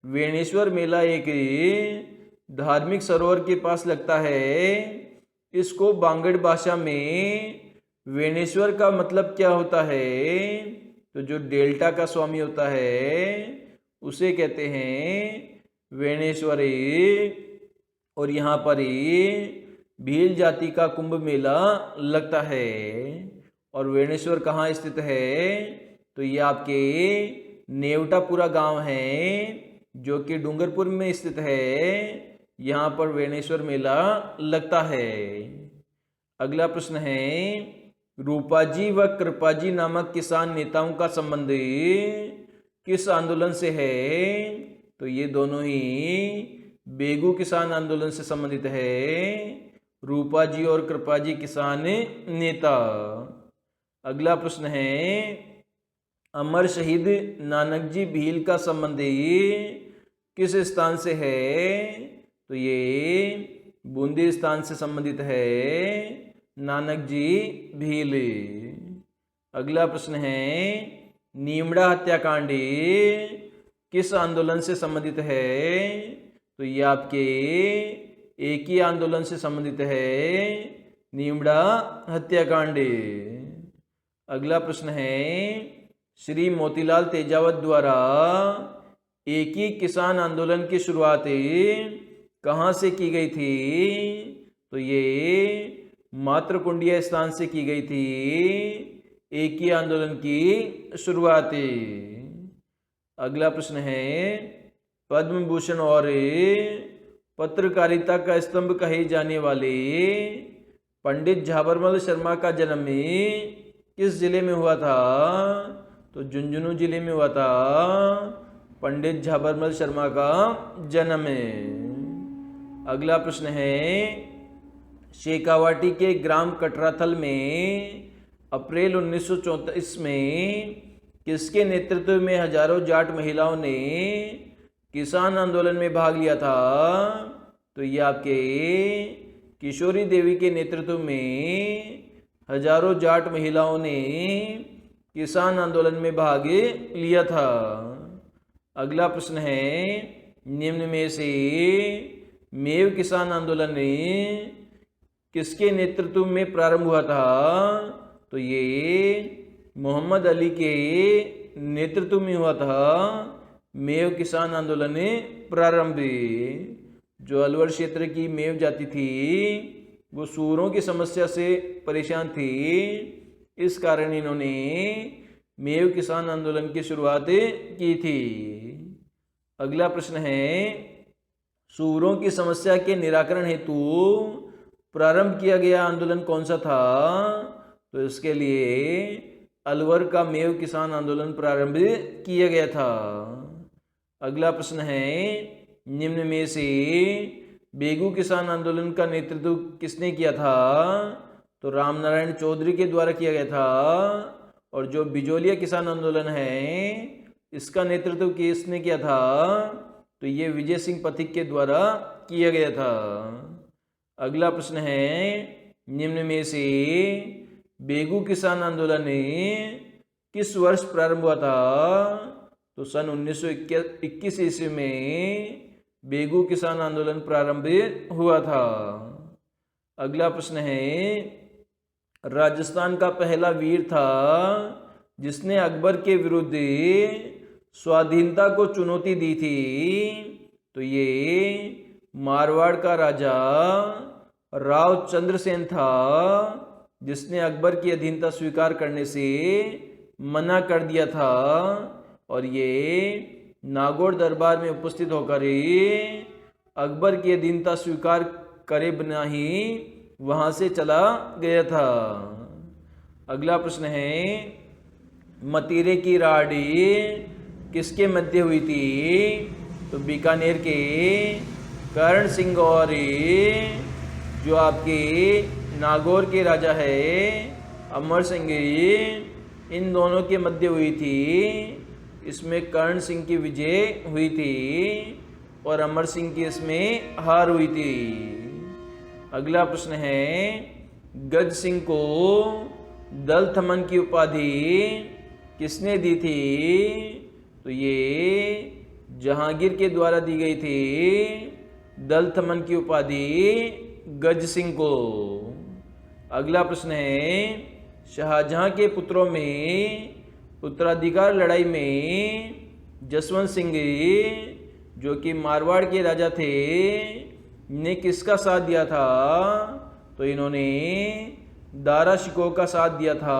वेणेश्वर मेला एक धार्मिक सरोवर के पास लगता है। इसको बांगड़ भाषा में वेणेश्वर का मतलब क्या होता है? तो जो डेल्टा का स्वामी होता है उसे कहते हैं वेणेश्वरी। और यहाँ पर भील जाति का कुंभ मेला लगता है। और वेणेश्वर कहाँ स्थित है? तो ये आपके नेवटापुरा गांव है जो कि डूंगरपुर में स्थित है। यहाँ पर वेणेश्वर मेला लगता है। अगला प्रश्न है, रूपाजी व कृपाजी नामक किसान नेताओं का संबंध किस आंदोलन से है? तो ये दोनों ही बेगू किसान आंदोलन से संबंधित है, रूपाजी और कृपाजी किसान नेता। अगला प्रश्न है, अमर शहीद नानक जी भील का संबंध किस स्थान से है? तो ये बूंदी स्थान से संबंधित है, नानक जी भील। अगला प्रश्न है, नीमड़ा हत्याकांड किस आंदोलन से संबंधित है? तो ये आपके एक ही आंदोलन से संबंधित है, नीमड़ा हत्याकांड। अगला प्रश्न है, श्री मोतीलाल तेजावत द्वारा एक ही किसान आंदोलन की शुरुआत कहाँ से की गई थी? तो ये मातृकुंडिया स्थान से की गई थी एक ही आंदोलन की शुरुआत। अगला प्रश्न है, पद्म भूषण और पत्रकारिता का स्तंभ कहे जाने वाले पंडित झाबरमल शर्मा का जन्म किस जिले में हुआ था? तो झुंझुनू जिले में हुआ था पंडित झाबरमल शर्मा का जन्म। अगला प्रश्न है, शेखावाटी के ग्राम कटराथल में अप्रैल 1934 में किसके नेतृत्व में हजारों जाट महिलाओं ने किसान आंदोलन में भाग लिया था? तो ये आपके किशोरी देवी के नेतृत्व में हजारों जाट महिलाओं ने किसान आंदोलन में भाग लिया था। अगला प्रश्न है, निम्न में से मेव किसान आंदोलन किसके नेतृत्व में प्रारंभ हुआ था? तो ये मोहम्मद अली के नेतृत्व में हुआ था मेव किसान आंदोलन प्रारंभ। जो अलवर क्षेत्र की मेव जाति थी वो सूरों की समस्या से परेशान थी, इस कारण इन्होंने मेव किसान आंदोलन की शुरुआत की थी। अगला प्रश्न है, सूरों की समस्या के निराकरण हेतु प्रारंभ किया गया आंदोलन कौन सा था? तो इसके लिए अलवर का मेव किसान आंदोलन प्रारंभ किया गया था। अगला प्रश्न है, निम्न में से बेगू किसान आंदोलन का नेतृत्व किसने किया था? तो रामनारायण चौधरी के द्वारा किया गया था। और जो बिजोलिया किसान आंदोलन है इसका नेतृत्व किसने किया था? तो ये विजय सिंह पथिक के द्वारा किया गया था। अगला प्रश्न है, निम्न में से बेगू किसान आंदोलन किस वर्ष प्रारंभ हुआ था? तो सन 1921 ईस्वी में बेगू किसान आंदोलन प्रारंभ हुआ था। अगला प्रश्न है, राजस्थान का पहला वीर था जिसने अकबर के विरुद्ध स्वाधीनता को चुनौती दी थी? तो ये मारवाड़ का राजा राव चंद्रसेन था जिसने अकबर की अधीनता स्वीकार करने से मना कर दिया था। और ये नागौर दरबार में उपस्थित होकर अकबर की अधीनता स्वीकार करे बिना ही वहाँ से चला गया था। अगला प्रश्न है, मतीरे की राड़ी किसके मध्य हुई थी? तो बीकानेर के करण सिंह और जो आपके नागौर के राजा है अमर सिंह, इन दोनों के मध्य हुई थी। इसमें कर्ण सिंह की विजय हुई थी और अमर सिंह की इसमें हार हुई थी। अगला प्रश्न है, गज सिंह को दल थमन की उपाधि किसने दी थी? तो ये जहांगीर के द्वारा दी गई थी दल थमन की उपाधि गज सिंह को। अगला प्रश्न है, शाहजहां के पुत्रों में उत्तराधिकार लड़ाई में जसवंत सिंह, जो कि मारवाड़ के राजा थे, ने किसका साथ दिया था? तो इन्होंने दारा शिकोह का साथ दिया था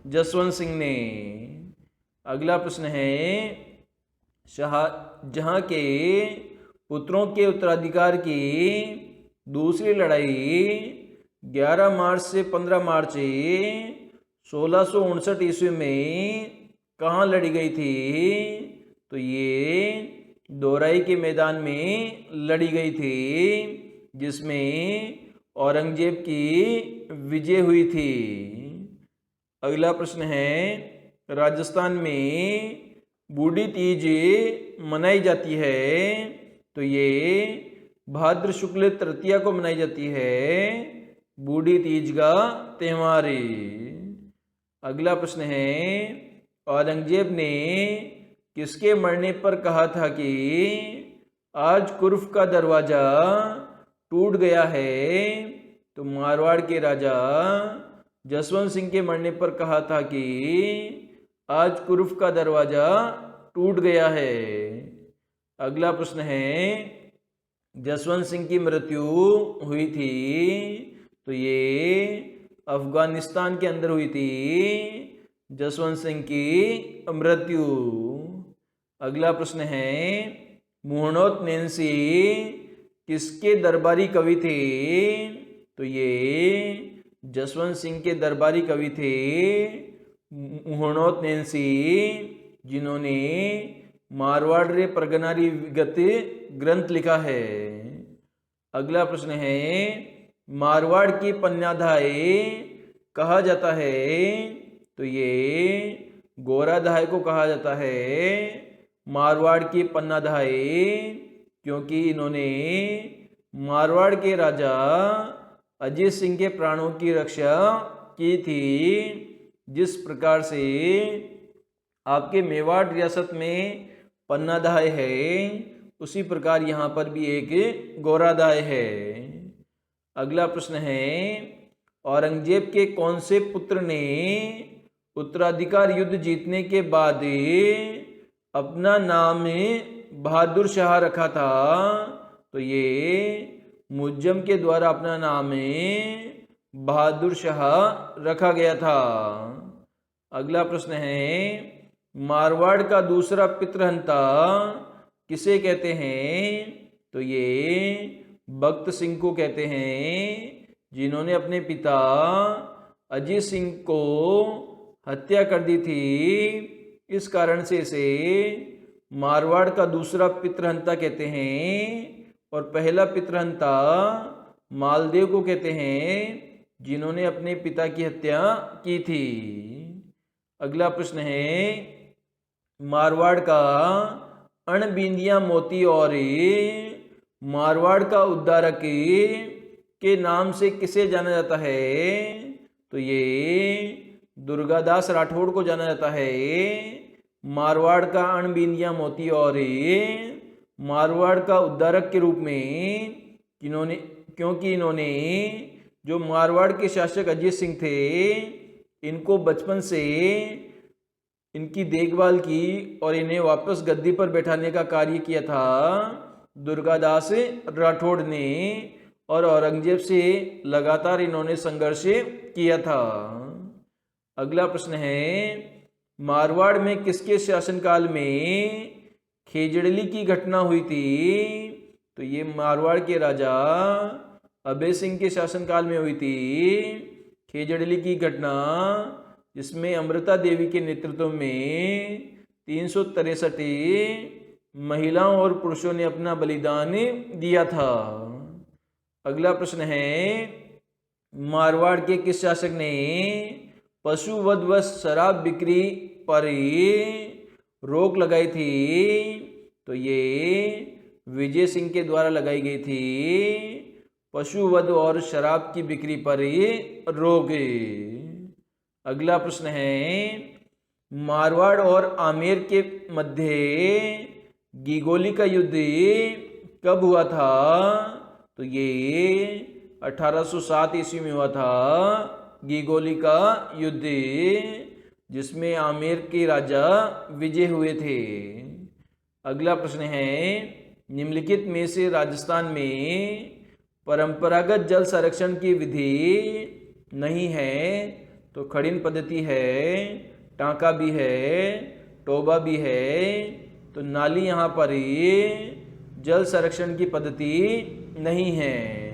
जसवंत सिंह ने। अगला प्रश्न है, शाहजहां के पुत्रों के उत्तराधिकार की दूसरी लड़ाई 11 मार्च से 15 मार्च 1659 ईस्वी में कहाँ लड़ी गई थी? तो ये दोराई के मैदान में लड़ी गई थी, जिसमें औरंगजेब की विजय हुई थी। अगला प्रश्न है, राजस्थान में बूढ़ी तीज मनाई जाती है, तो ये भाद्र शुक्ल तृतीया को मनाई जाती है बूढ़ी तीज का त्यौहार। अगला प्रश्न है, औरंगजेब ने किसके मरने पर कहा था कि आज कुर्फ का दरवाजा टूट गया है? तो मारवाड़ के राजा जसवंत सिंह के मरने पर कहा था कि आज कुर्फ का दरवाजा टूट गया है। अगला प्रश्न है, जसवंत सिंह की मृत्यु हुई थी, तो ये अफगानिस्तान के अंदर हुई थी जसवंत सिंह की मृत्यु। अगला प्रश्न है, मुहणोत नैन्सी किसके दरबारी कवि थे? तो ये जसवंत सिंह के दरबारी कवि थे मुहणोत नैन्सी, जिन्होंने मारवाड़ रे परगनारी विगत ग्रंथ लिखा है। अगला प्रश्न है, मारवाड़ की पन्नाधाय कहा जाता है? तो ये गोराधाय को कहा जाता है मारवाड़ की पन्नाधाय, क्योंकि इन्होंने मारवाड़ के राजा अजीत सिंह के प्राणों की रक्षा की थी। जिस प्रकार से आपके मेवाड़ रियासत में पन्नाधाय है, उसी प्रकार यहाँ पर भी एक गोराधाय है। अगला प्रश्न है, औरंगजेब के कौन से पुत्र ने उत्तराधिकार युद्ध जीतने के बाद अपना नाम बहादुर शाह रखा था? तो ये मुज्जम के द्वारा अपना नाम बहादुर शाह रखा गया था। अगला प्रश्न है, मारवाड़ का दूसरा पितृहंता किसे कहते हैं? तो ये भक्त सिंह को कहते हैं, जिन्होंने अपने पिता अजीत सिंह को हत्या कर दी थी। इस कारण से इसे मारवाड़ का दूसरा पितृहंता कहते हैं, और पहला पितृहंता मालदेव को कहते हैं, जिन्होंने अपने पिता की हत्या की थी। अगला प्रश्न है, मारवाड़ का अणबिंदिया मोती और मारवाड़ का उद्धारक के नाम से किसे जाना जाता है? तो ये दुर्गादास राठौड़ को जाना जाता है मारवाड़ का अणबिंदिया मोती और मारवाड़ का उद्धारक के रूप में, क्योंकि इन्होंने जो मारवाड़ के शासक अजीत सिंह थे, इनको बचपन से इनकी देखभाल की और इन्हें वापस गद्दी पर बैठाने का कार्य किया था दुर्गादास राठौड़ ने, और औरंगजेब से लगातार इन्होंने संघर्ष किया था। अगला प्रश्न है, मारवाड़ में किसके शासनकाल में खेजड़ली की घटना हुई थी? तो ये मारवाड़ के राजा अभय सिंह के शासनकाल में हुई थी खेजड़ली की घटना, जिसमें अमृता देवी के नेतृत्व में 363 महिलाओं और पुरुषों ने अपना बलिदान दिया था। अगला प्रश्न है, मारवाड़ के किस शासक ने पशु वध व शराब बिक्री पर रोक लगाई थी? तो ये विजय सिंह के द्वारा लगाई गई थी पशु वध और शराब की बिक्री पर रोक। अगला प्रश्न है, मारवाड़ और आमेर के मध्य गीगोली का युद्ध कब हुआ था? तो ये 1807 ईस्वी में हुआ था गीगोली का युद्ध, जिसमें आमेर के राजा विजय हुए थे। अगला प्रश्न है, निम्नलिखित में से राजस्थान में परंपरागत जल संरक्षण की विधि नहीं है। तो खड़िन पद्धति है, टांका भी है, टोबा भी है। तो नाली यहाँ पर जल संरक्षण की पद्धति नहीं है।